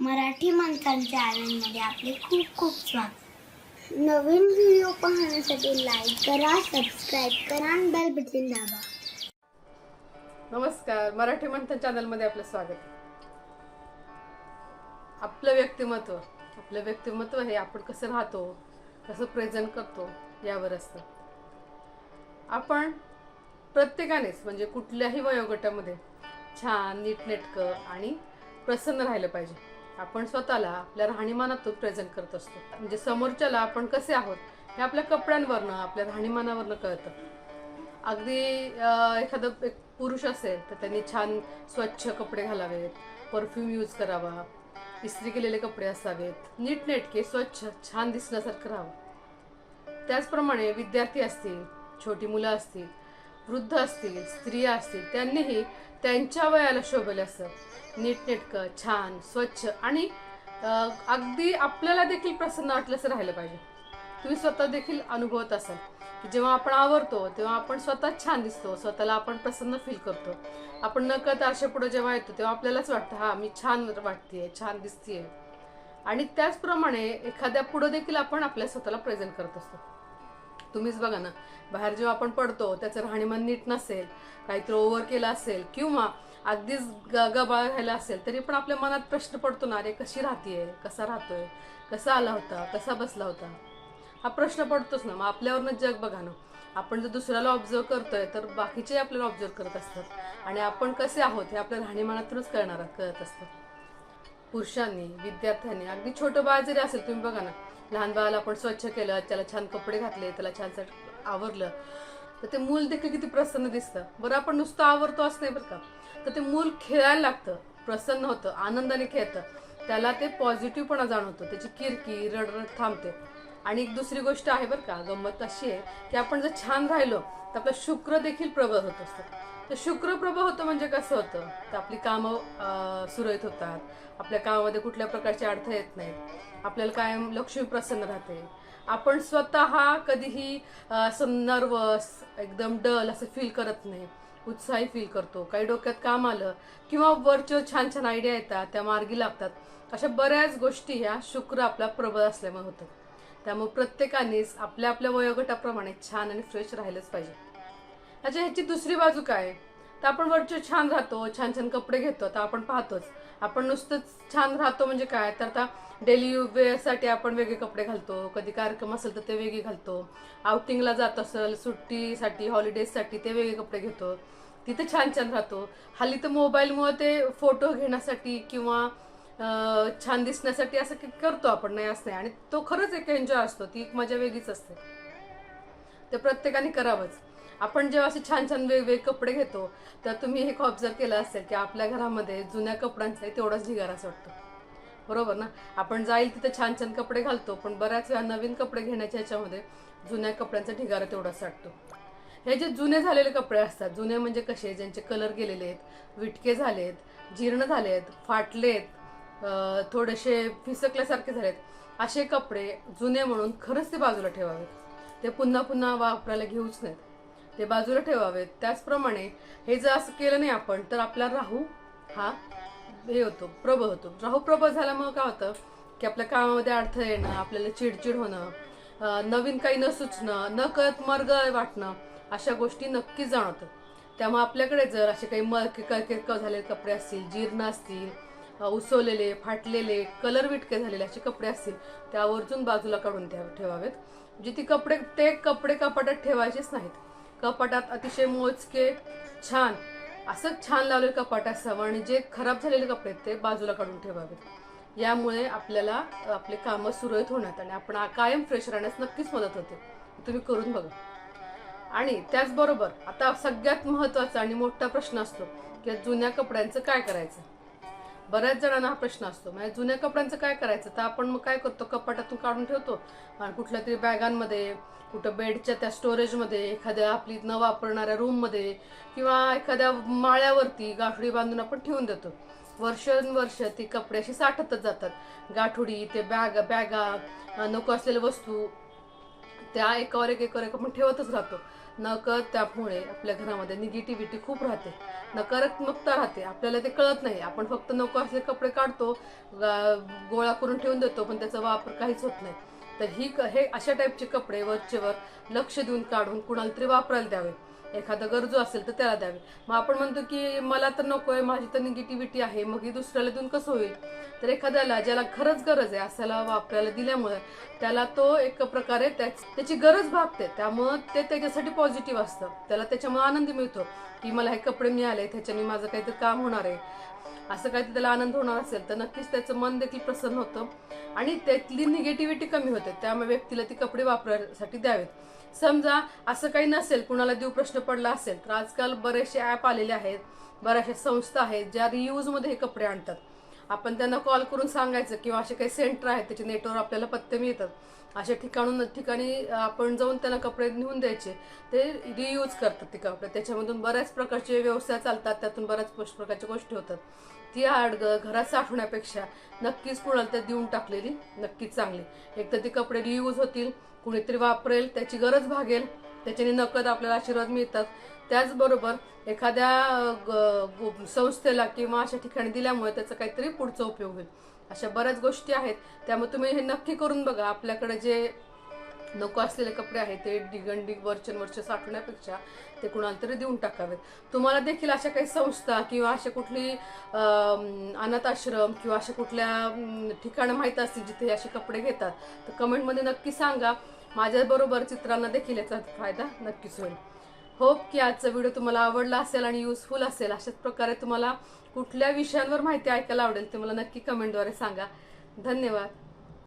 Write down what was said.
मराठी माणसांच्या चॅनलमध्ये आपले खूप खूप स्वागत. नवीन व्हिडिओ पाहण्यासाठी लाईक करा, सबस्क्राईब करा आणि बेल बटन दाबा. नमस्कार, मराठी मंथन चॅनलमध्ये आपलं स्वागत. आपलं व्यक्तिमत्व हे आपण कसं राहतो, कसं प्रेझेंट करतो यावर असतं. आपण प्रत्येकानेच म्हणजे कुठल्याही वयोगटामध्ये छान नीटनेटकं आणि प्रसन्न राहिलं पाहिजे. आपण स्वतःला आपल्या राहणीमानातून प्रेझेंट करत असतो. म्हणजे समोरच्याला आपण कसे आहोत हे आपल्या कपड्यांवरनं, आपल्या राहणीमानावरनं कळतं. अगदी एखादं एक पुरुष असेल तर त्यांनी छान स्वच्छ कपडे घालावेत, परफ्यूम यूज करावा, इस्त्री केलेले कपडे असावेत, नीटनेटके स्वच्छ छान दिसण्यासारखं राहावं. त्याचप्रमाणे विद्यार्थी असतील, छोटी मुलं असतील, वृद्ध असतील, स्त्रिया असतील, त्यांनीही त्यांच्या वयाला शोभेल असं नीटनेटकं छान स्वच्छ आणि अगदी आपल्याला देखील प्रसन्न वाटल्याचं राहिलं पाहिजे. तुम्ही स्वतः देखील अनुभवत असाल की जेव्हा आपण आवरतो तेव्हा आपण स्वतः छान दिसतो, स्वतःला आपण प्रसन्न फील करतो. आपण नकळत आरशापुढे जेव्हा येतो तेव्हा आपल्यालाच वाटतं हा मी छान वाटतेय, छान दिसतेय. आणि त्याचप्रमाणे एखाद्या पुढे देखील आपण आपल्या स्वतःला प्रेझेंट करत असतो. तुम्हीच बघा ना, बाहेर जेव्हा आपण पडतो त्याचं राहणीमान नीट नसेल, काहीतरी ओव्हर केलं असेल किंवा अगदीच गबाळ राहिला असेल तरी पण आपल्या मनात प्रश्न पडतो ना, अरे कशी राहतेय, कसा राहतोय, कसा आला होता, कसा बसला होता, हा प्रश्न पडतोच ना. मग आपल्यावरनं जग बघा ना, आपण जर दुसऱ्याला ऑब्झर्व करतोय तर बाकीचे आपल्याला ऑब्झर्व करत असतात आणि आपण कसे आहोत हे आपल्या राहणीमानातूनच कळत असतं. पुरुषांनी, विद्यार्थ्यांनी, अगदी छोटं बाळ जरी असेल, तुम्ही बघा ना, लहान बाळाला आपण स्वच्छ केलं, त्याला छान कपडे घातले, त्याला छान आवरलं तर ते मूल देखील किती प्रसन्न दिसतं. बरं, आपण नुसतं आवरतो असं नाही बरं का, तर ते मूल खेळायला लागतं, प्रसन्न होतं, आनंदाने खेळतं, त्याला ते पॉझिटिव्हपणा जाणवतो, त्याची किरकिर रडरड थांबते. आणि एक दुसरी गोष्ट आहे बरं का, गंमत अशी आहे की आपण जर छान राहिलो तर आपलं शुक्र देखील प्रबळ होत असतं. तर शुक्र प्रबळ होतं म्हणजे कसं होतं, तर आपली कामं सुरळीत होतात, आपल्या कामामध्ये कुठल्या प्रकारचे अडथळे येत नाहीत, आपल्याला कायम लक्ष्मी प्रसन्न राहते, आपण स्वतः कधीही असं नर्वस, एकदम डल असं फील करत नाही, उत्साही फील करतो. काही डोक्यात काम आलं किंवा वरच्या छान छान आयडिया येतात, त्या मार्गी लागतात. अशा बऱ्याच गोष्टी ह्या शुक्र आपला प्रबळ असल्यामुळे होतं. त्यामुळे प्रत्येकानेच आपल्या आपल्या वयोगटाप्रमाणे छान आणि फ्रेश राहिलंच पाहिजे. ह्याची दुसरी बाजू काय, तर आपण वरचे छान राहतो, छान छान कपडे घेतो, तर आपण पाहतोच. आपण नुसतंच छान राहतो म्हणजे काय, तर आता डेली वेअरसाठी आपण वेगळे कपडे घालतो, कधी कार्यक्रम असेल तर ते वेगळे घालतो, आउटिंगला जात असेल, सुट्टीसाठी, हॉलिडेजसाठी ते वेगळे कपडे घेतो, तिथे छान छान राहतो. हल्ली तर मोबाईलमुळे ते फोटो घेण्यासाठी किंवा छान दिसण्यासाठी असं करतो आपण, नाही असं नाही. आणि तो खरंच एक एन्जॉय असतो, ती एक मजा वेगळीच असते, ते प्रत्येकाने करावंच. आपण जेव्हा असे छान छान वेगवेगळे कपडे घेतो तर तुम्ही हे ऑब्झर्व केलं असेल की आपल्या घरामध्ये जुन्या कपड्यांचाही तेवढाच ढिगाराच वाटतो, बरोबर ना. आपण जाईल तिथे छान छान कपडे घालतो, पण बऱ्याच वेळा नवीन कपडे घेण्याच्या ह्याच्यामध्ये जुन्या कपड्यांचा ढिगारा तेवढाच वाटतो. हे जे जुने झालेले कपडे असतात, जुने म्हणजे कसे, ज्यांचे कलर गेलेले आहेत, विटके झालेत, जीर्ण झालेत, फाटलेत, थोडेसे फिसकल्यासारखे झालेत, असे कपडे जुने म्हणून खरंच ते बाजूला ठेवावेत. ते पुन्हा पुन्हा वापरायला घेऊच नाहीत, ते बाजूला ठेवावेत. त्याचप्रमाणे हे जर असं केलं नाही आपण तर आपला राहू हा हे होतो, प्रबळ होतो. राहू प्रबळ झाल्यामुळे काय होतं की आपल्या कामामध्ये अडथळे येणं, आपल्याला चिडचिड होणं, नवीन काही न सुचणं, न कळत मर्ग वाटणं, अशा गोष्टी नक्कीच जाणवतात. त्यामुळे आपल्याकडे जर असे काही किरकिर झालेले कपडे असतील, जीर्ण असतील, उसवलेले, फाटलेले, कलर विटके झालेले असे कपडे असतील, ते आवर्जून बाजूला काढून ठेवावेत. म्हणजे ते कपडे कपाटात ठेवायचेच नाहीत. कपाटात अतिशय मोजके छान असं छान लावलेलं कपाट असावं आणि जे खराब झालेले कपडे ते बाजूला काढून ठेवावेत. यामुळे आपल्याला आपले कामं सुरळीत होण्यात आणि आपण कायम फ्रेश राहण्यास नक्कीच मदत होते. तुम्ही करून बघा. आणि त्याचबरोबर आता सगळ्यात महत्त्वाचा आणि मोठा प्रश्न असतो की जुन्या कपड्यांचं काय करायचं. बऱ्याच जणांना हा प्रश्न असतो, म्हणजे जुन्या कपड्यांचं काय करायचं. तर आपण मग काय करतो, कपाटातून काढून ठेवतो आणि कुठल्या तरी बॅगांमध्ये, कुठं बेडच्या त्या स्टोरेजमध्ये, एखाद्या आपली न वापरणाऱ्या रूममध्ये किंवा एखाद्या माळ्यावरती गाठोडी बांधून आपण ठेवून देतो. वर्षानुवर्ष ती कपडे अशी साठतच जातात. गाठोडी, ते बॅगा, नको असलेल्या वस्तू, त्या एकावर एक आपण ठेवतच राहतो. नकळत त्यामुळे आपल्या घरामध्ये निगेटिव्हिटी खूप राहते, नकारात्मकता राहते. आपल्याला ते कळत नाही. आपण फक्त नको असले कपडे काढतो, गोळा करून ठेवून देतो, पण त्याचा वापर काहीच होत नाही. तर हे अशा टाईपचे कपडे वरचेवर लक्ष देऊन काढून कुणाला तरी वापरायला द्यावे. एखादा गरजू असेल तर त्याला द्यावे. मग आपण म्हणतो की मला तर नकोय, माझी तर निगेटिव्हिटी आहे, मग ही दुसऱ्याला देऊन कसं होईल? तर एखाद्याला ज्याला खरंच गरज आहे असाला वापरायला दिल्यामुळे त्याला तो एक प्रकारे त्याची गरज भागते. त्यामुळं ते त्याच्यासाठी पॉझिटिव्ह असतं. त्याला त्याच्यामुळे आनंद मिळतो की मला हे कपडे मिळाले, त्याच्याने माझं काहीतरी काम होणार आहे, असं काहीतरी त्याला आनंद होणार असेल तर नक्कीच त्याचं मन देखील प्रसन्न होतं आणि त्यातली निगेटिव्हिटी कमी होते. त्यामुळे व्यक्तीला ती कपडे वापरण्यासाठी द्यावेत. समजा असं काही नसेल, कुणाला देव प्रश्न पडला असेल, तर आजकाल बरेचसे ॲप आलेले आहेत, बऱ्याचशा संस्था आहेत ज्या रियूजमध्ये हे कपडे आणतात. आपण त्यांना कॉल करून सांगायचं किंवा असे काही सेंटर आहेत त्याच्या नेटवर आपल्याला पत्ते मिळतात. अशा ठिकाणी आपण जाऊन त्यांना कपडे नेऊन द्यायचे. ते रियूज करतात ते कपडे. त्याच्यामधून बऱ्याच प्रकारचे व्यवसाय चालतात, त्यातून बऱ्याच प्रकारच्या गोष्टी होतात. ती घरात साठवण्यापेक्षा नक्कीच कुणाला त्या देऊन टाकलेली नक्कीच चांगली. एक तर ते कपडे रियूज होतील, कुणीतरी वापरेल, त्याची गरज भागेल, त्याच्याने नकळत आपल्याला आशीर्वाद मिळतात. त्याचबरोबर एखाद्या संस्थेला किंवा अशा ठिकाणी दिल्यामुळे त्याचा काहीतरी पुढचा उपयोग होईल. अशा बऱ्याच गोष्टी आहेत. त्यामुळे तुम्ही हे नक्की करून बघा. आपल्याकडे जे नको असलेले कपडे आहेत ते दिगंडिग वर्ष साठवण्यापेक्षा ते कुणाला तरी देऊन टाकावेत. तुम्हाला देखील अशा काही संस्था किंवा अशा कुठली अनाथ आश्रम किंवा अशा कुठल्या ठिकाणं माहीत असतील जिथे असे कपडे घेतात तर कमेंटमध्ये नक्की सांगा. माझ्याबरोबर चित्रांना देखील याचा फायदा नक्कीच होईल. होप की आजचा व्हिडिओ तुम्हाला आवडला असेल आणि युजफुल असेल. अशाच प्रकारे तुम्हाला कुठल्या विषयांवर माहिती ऐकायला आवडेल ते मला नक्की कमेंटद्वारे सांगा. धन्यवाद.